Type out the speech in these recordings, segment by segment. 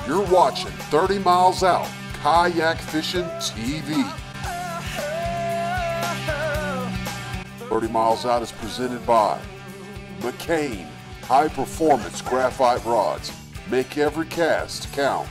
You're watching 30 Miles Out Kayak Fishing TV. 30 Miles Out is presented by McCain High Performance Graphite Rods. Make every cast count.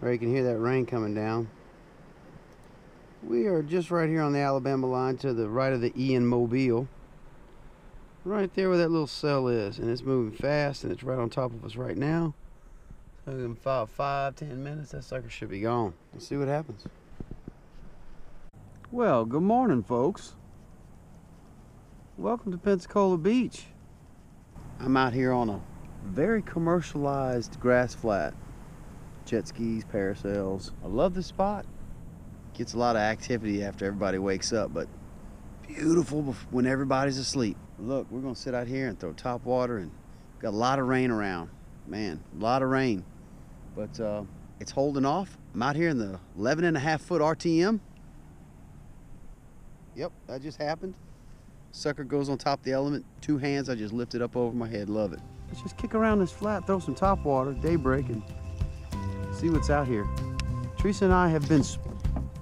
Or you can hear that rain coming down. We are just right here on the Alabama line to the right of the E in Mobile. Right there where that little cell is. And it's moving fast and it's right on top of us right now. So in about 5-10 minutes, that sucker should be gone. Let's see what happens. Well, good morning, folks. Welcome to Pensacola Beach. I'm out here on a very commercialized grass flat. Jet skis, parasails. I love this spot. Gets a lot of activity after everybody wakes up, but beautiful when everybody's asleep. Look, we're gonna sit out here and throw top water, and got a lot of rain around. Man, a lot of rain. But it's holding off. I'm out here in the 11.5-foot RTM. Yep, that just happened. Sucker goes on top of the element. 2 hands, I just lift it up over my head. Love it. Let's just kick around this flat, throw some top water, daybreak, and see what's out here. Teresa and I have been,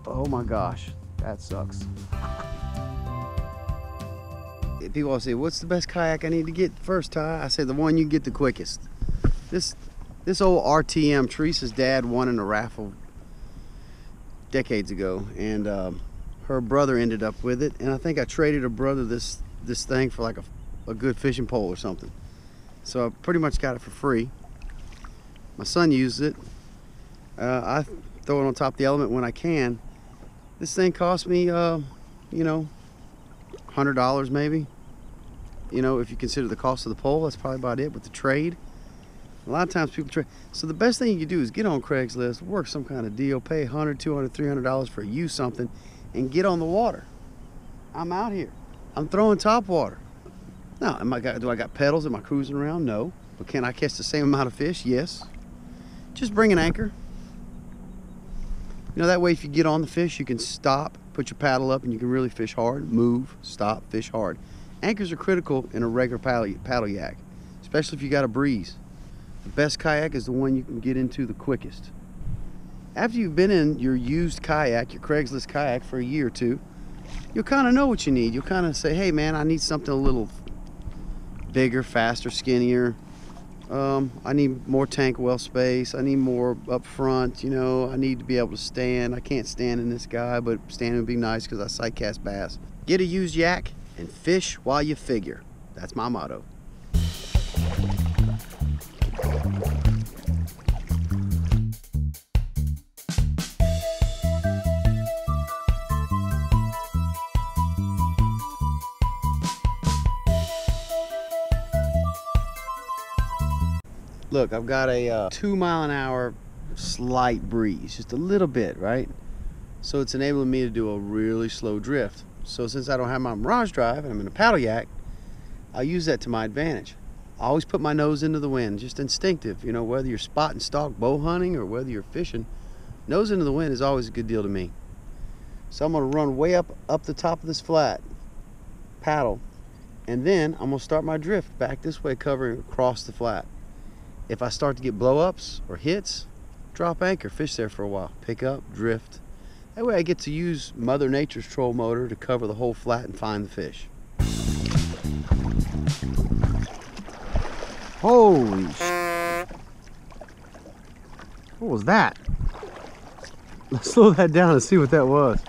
oh my gosh, that sucks. People always say, what's the best kayak I need to get first, Ty? I say the one you get the quickest. This old RTM, Teresa's dad won in a raffle decades ago, and her brother ended up with it, and I think I traded her brother this thing for like a good fishing pole or something. So I pretty much got it for free. My son used it. I throw it on top of the element when I can. This thing cost me, you know, $100 maybe. You know, if you consider the cost of the pole, that's probably about it with the trade. A lot of times people trade. So the best thing you can do is get on Craigslist, work some kind of deal, pay $100, $200, $300 for use something, and get on the water. I'm out here. I'm throwing top water. Now, do I got pedals? Am I cruising around? No. But can I catch the same amount of fish? Yes. Just bring an anchor. You know, that way if you get on the fish, you can stop, put your paddle up, and you can really fish hard, move, stop, fish hard. Anchors are critical in a regular paddle yak, especially if you got a breeze. The best kayak is the one you can get into the quickest. After you've been in your used kayak, your Craigslist kayak for a year or two, you'll kind of know what you need. You'll kind of say, hey man, I need something a little bigger, faster, skinnier. I need more tank well space. I need more up front, you know. I need to be able to stand. I can't stand in this guy, but standing would be nice because I sight cast bass. Get a used yak and fish while you figure. That's my motto. Look, I've got a 2-mile-an-hour slight breeze, just a little bit, right? So it's enabling me to do a really slow drift. So since I don't have my Mirage Drive and I'm in a paddle yak, I'll use that to my advantage. I always put my nose into the wind, just instinctive. You know, whether you're spot and stalk bow hunting or whether you're fishing, nose into the wind is always a good deal to me. So I'm gonna run way up the top of this flat, paddle, and then I'm gonna start my drift back this way, covering across the flat. If I start to get blow-ups or hits, drop anchor, fish there for a while, pick up, drift. That way I get to use Mother Nature's troll motor to cover the whole flat and find the fish. Holy sh! What was that? Let's slow that down and see what that was.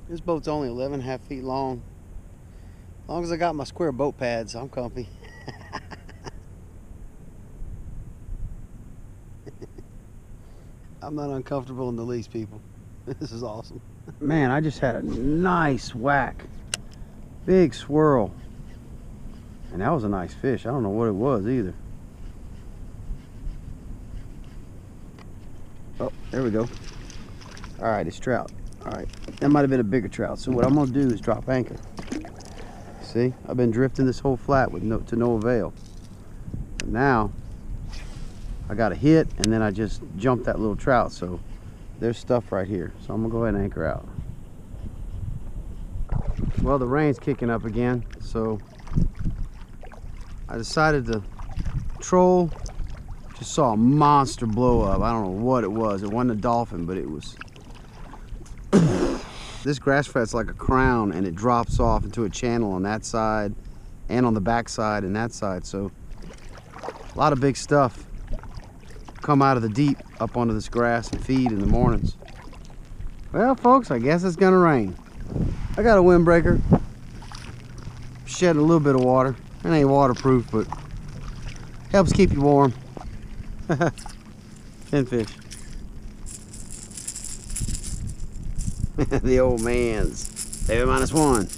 This boat's only 11.5 feet long. As long as I got my square boat pads, I'm comfy. I'm not uncomfortable in the least, people. This is awesome. Man, I just had a nice whack. Big swirl. And that was a nice fish. I don't know what it was either. Oh, there we go. All right, it's trout. All right, that might have been a bigger trout. So what I'm gonna do is drop anchor. See, I've been drifting this whole flat with to no avail. But now I got a hit, and then I just jumped that little trout. So there's stuff right here. So I'm gonna go ahead and anchor out. Well, the rain's kicking up again, so I decided to troll. Just saw a monster blow up. I don't know what it was. It wasn't a dolphin, but it was. This grass flat's like a crown, and it drops off into a channel on that side and on the back side and that side. So a lot of big stuff come out of the deep up onto this grass and feed in the mornings. Well, folks, I guess it's gonna rain. I got a windbreaker, shedding a little bit of water. It ain't waterproof, but helps keep you warm. Pinfish. The old man's. Baby -1.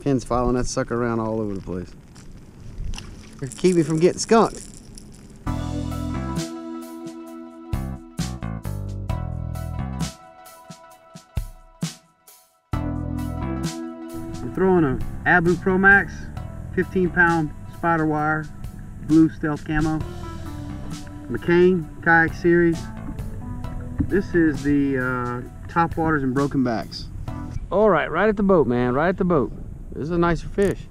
Pin's following that sucker around all over the place. Keep me from getting skunked. I'm throwing a Abu Pro Max 15-pound spider wire, blue stealth camo. McCain Kayak series. This is the top waters and broken backs. All right at the boat, man, right at the boat. This is a nicer fish.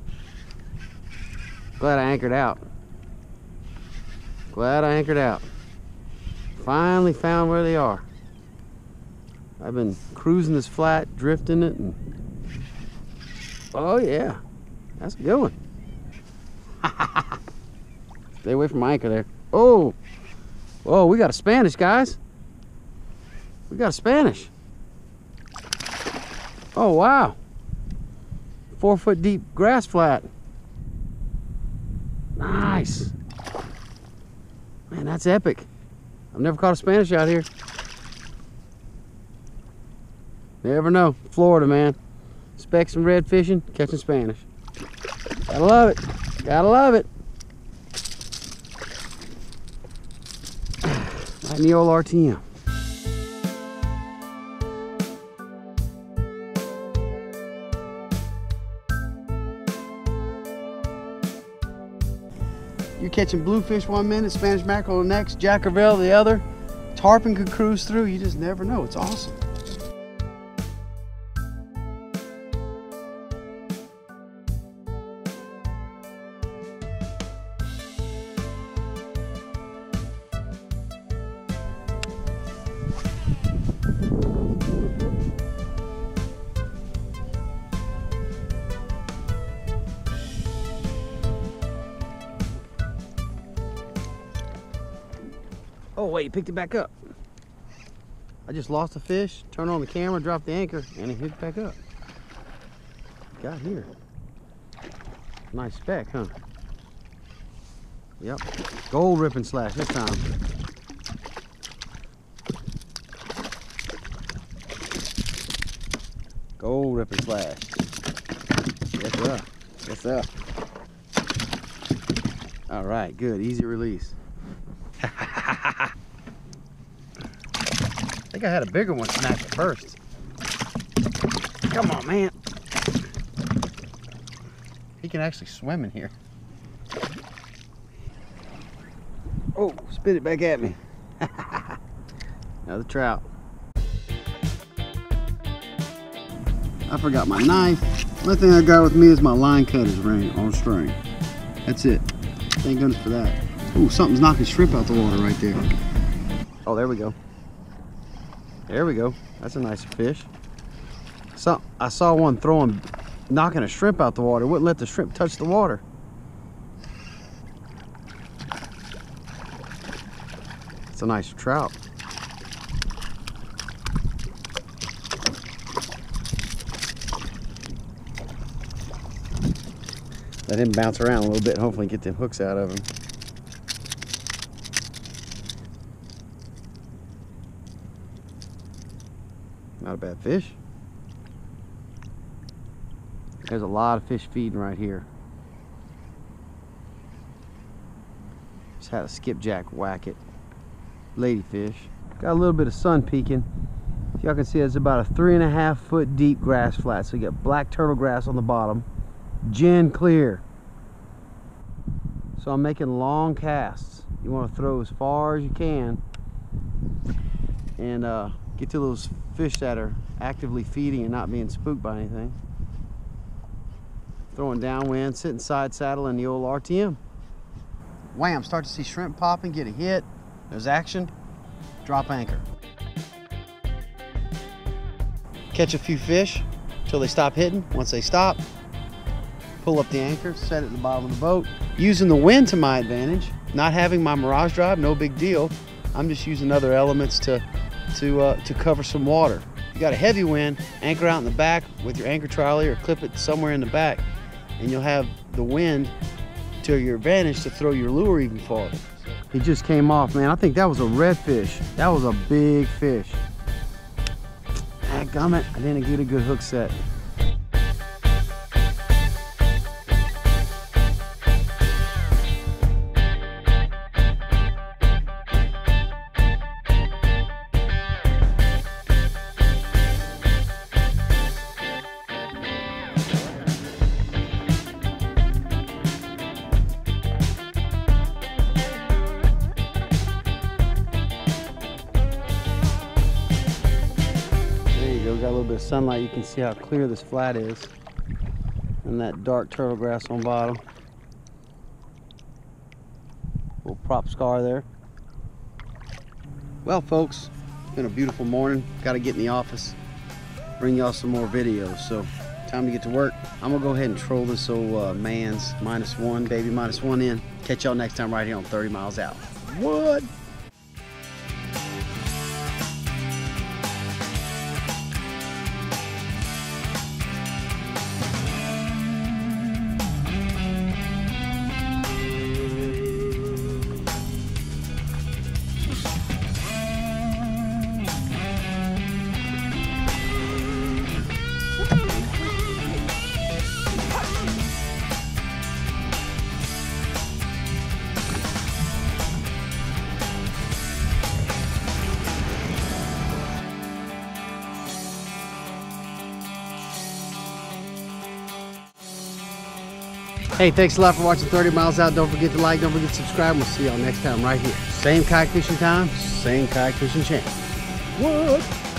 Glad I anchored out. Glad I anchored out. Finally found where they are. I've been cruising this flat, drifting it, and oh yeah, that's a good one. Stay away from my anchor there. Oh, whoa, we got a Spanish, guys. We got a Spanish. Oh, wow. 4 foot deep grass flat. Nice. Man, that's epic. I've never caught a Spanish out here. Never know. Florida, man. Specks and red fishing, catching Spanish. Gotta love it. Gotta love it. Right in the old RTM. You're catching bluefish 1 minute, Spanish mackerel the next, jackerel the other. Tarpon could cruise through. You just never know. It's awesome. Oh wait, he picked it back up. I just lost a fish, turned on the camera, dropped the anchor, and he picked back up. Got here. Nice speck, huh? Yep. Gold ripping slash this time. Gold ripping slash. Yes sir. Yes sir. All right, good. Easy release. I think I had a bigger one snatch at first. Come on, man. He can actually swim in here. Oh, spit it back at me. Another trout. I forgot my knife. Only thing I got with me is my line cutters ring on string. That's it. Thank goodness for that. Ooh, something's knocking shrimp out the water right there. Oh, there we go. There we go. That's a nice fish. So I saw one knocking a shrimp out the water. Wouldn't let the shrimp touch the water. It's a nice trout. Let him bounce around a little bit and hopefully get them hooks out of him. Not a bad fish. There's a lot of fish feeding right here. Just had a skipjack whack it. Ladyfish. Got a little bit of sun peeking. If y'all can see, it's about a 3.5 foot deep grass flat. So you got black turtle grass on the bottom. Gin clear. So I'm making long casts. You want to throw as far as you can and get to those fish that are actively feeding and not being spooked by anything. Throwing downwind, sitting side saddle in the old RTM. Wham, start to see shrimp popping, get a hit. There's action, drop anchor. Catch a few fish until they stop hitting. Once they stop, pull up the anchor, set it at the bottom of the boat. Using the wind to my advantage, not having my Mirage Drive, no big deal. I'm just using other elements to cover some water. You got a heavy wind, anchor out in the back with your anchor trolley or clip it somewhere in the back, and you'll have the wind to your advantage to throw your lure even farther. He just came off, man. I think that was a redfish. That was a big fish. Dadgummit, I didn't get a good hook set. Got a little bit of sunlight, you can see how clear this flat is, and that dark turtle grass on bottom. Little prop scar there. Well folks, it's been a beautiful morning. Got to get in the office, bring y'all some more videos, so time to get to work. I'm gonna go ahead and troll this old man's -1, baby -1 in. Catch y'all next time right here on 30 Miles Out. What? Hey, thanks a lot for watching 30 Miles Out. Don't forget to like, don't forget to subscribe. We'll see y'all next time right here. Same kayak fishing time, same kayak fishing channel. What?